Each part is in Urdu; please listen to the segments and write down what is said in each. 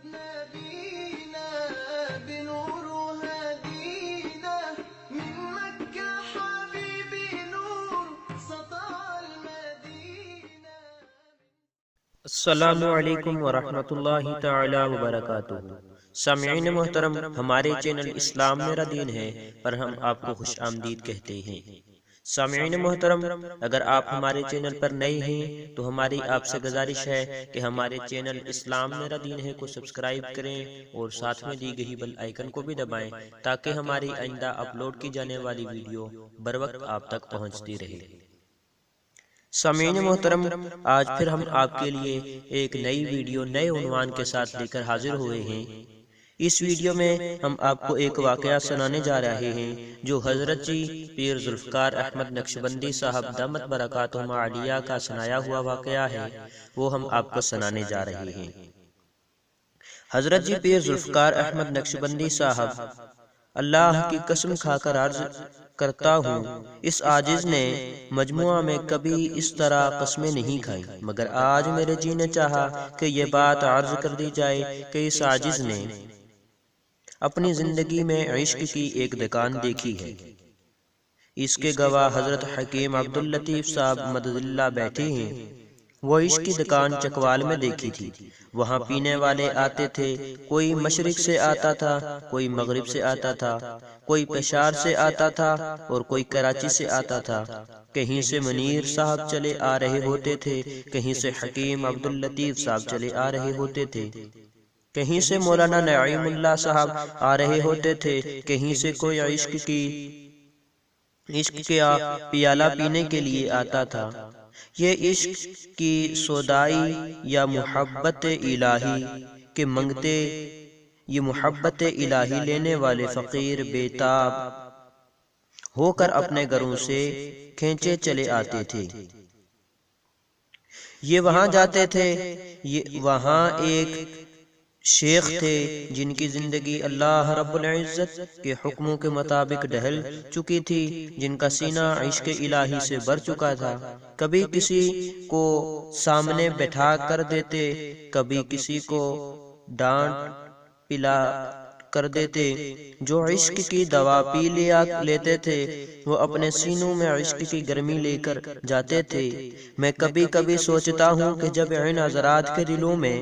نبينا بنور هدينا من مكة حبيبي نور سطع المدينة. السلام علیکم ورحمۃ اللہ تعالی وبرکاتہ۔ سامعین محترم، ہمارے چینل اسلام میرا دین ہے پر ہم آپ کو خوش آمدید کہتے ہیں۔ سامعین محترم، اگر آپ ہمارے چینل پر نئے ہیں تو ہماری آپ سے گزارش ہے کہ ہمارے چینل اسلام میرا دین ہے کو سبسکرائب کریں اور ساتھ میں دی گئی بیل آئیکن کو بھی دبائیں تاکہ ہماری آئندہ اپلوڈ کی جانے والی ویڈیو بروقت آپ تک پہنچتی رہے۔ سامعین محترم، آج پھر ہم آپ کے لیے ایک نئی ویڈیو نئے عنوان کے ساتھ لے کر حاضر ہوئے ہیں۔ اس ویڈیو میں ہم آپ کو ایک واقعہ سنانے جا رہے ہیں جو حضرت جی پیر ذوالفقار احمد نقشبندی صاحب دامت برکاتہم عالیہ کا سنایا ہوا واقعہ ہے، وہ ہم آپ کو سنانے جا رہے ہیں۔ حضرت جی پیر ذوالفقار احمد نقشبندی صاحب، اللہ کی قسم کھا کر عرض کرتا ہوں اس عاجز نے مجموعہ میں کبھی اس طرح قسمیں نہیں کھائیں، مگر آج میرے جی نے چاہا کہ یہ بات عرض کر دی جائے کہ اس عاجز نے اپنی زندگی میں عشق کی ایک دکان دیکھی ہے۔ اس کے گواہ حضرت حکیم عبداللطیف صاحب مدد اللہ بیٹھے ہیں۔ وہ عشق کی دکان چکوال میں دیکھی تھی۔ وہاں پینے والے آتے تھے، کوئی مشرق سے آتا تھا، کوئی مغرب سے آتا تھا، کوئی پشار سے آتا تھا اور کوئی کراچی سے آتا تھا۔ کہیں سے منیر صاحب چلے آ رہے ہوتے تھے، کہیں سے حکیم عبداللطیف صاحب چلے آ رہے ہوتے تھے، کہیں سے مولانا نعیم اللہ صاحب آ رہے ہوتے تھے، کہیں سے کوئی عشق کا پیالہ پینے کے لیے آتا تھا۔ یہ عشق کی سودائی یا محبت الہی کے منگتے، یہ محبت الہی لینے والے فقیر بے تاب ہو کر اپنے گھروں سے کھینچے چلے آتے تھے۔ یہ وہاں جاتے تھے، وہاں ایک شیخ تھے جن کی زندگی اللہ رب العزت کے حکموں کے مطابق ڈھل چکی تھی، جن کا سینہ عشق الہی سے بھر چکا تھا۔ کبھی کسی کو سامنے بٹھا کر دیتے، کبھی کسی کو ڈانٹ پلا کر دیتے۔ جو عشق کی دوا پی لیتے تھے وہ اپنے سینوں میں عشق کی گرمی لے کر جاتے تھے۔ میں کبھی کبھی سوچتا ہوں کہ جب ان حضرات کے دلوں میں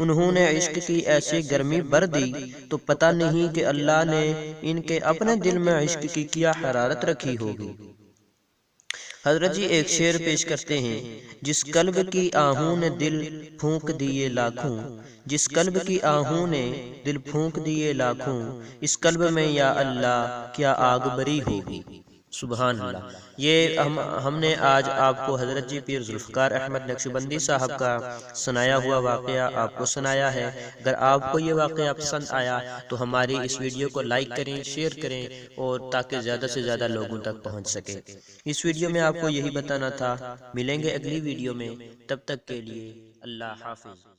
انہوں نے عشق کی ایسی گرمی بھر دی تو پتہ نہیں کہ اللہ نے ان کے اپنے دل میں عشق کی کیا حرارت رکھی ہوگی۔ حضرت جی ایک شعر پیش کرتے ہیں: جس قلب کی آہوں نے دل پھونک دیے لاکھوں، جس قلب کی آہوں نے دل پھونک دیے لاکھوں، اس قلب میں یا اللہ کیا آگ بری ہوگی۔ سبحان اللہ۔ یہ ہم نے آج آپ کو حضرت جی پیر ذوالفقار احمد نقشبندی صاحب کا سنایا ہوا واقعہ آپ کو سنایا ہے۔ اگر آپ کو یہ واقعہ پسند آیا تو ہماری اس ویڈیو کو لائک کریں، شیئر کریں اور تاکہ زیادہ سے زیادہ لوگوں تک پہنچ سکے۔ اس ویڈیو میں آپ کو یہی بتانا تھا۔ ملیں گے اگلی ویڈیو میں، تب تک کے لیے اللہ حافظ۔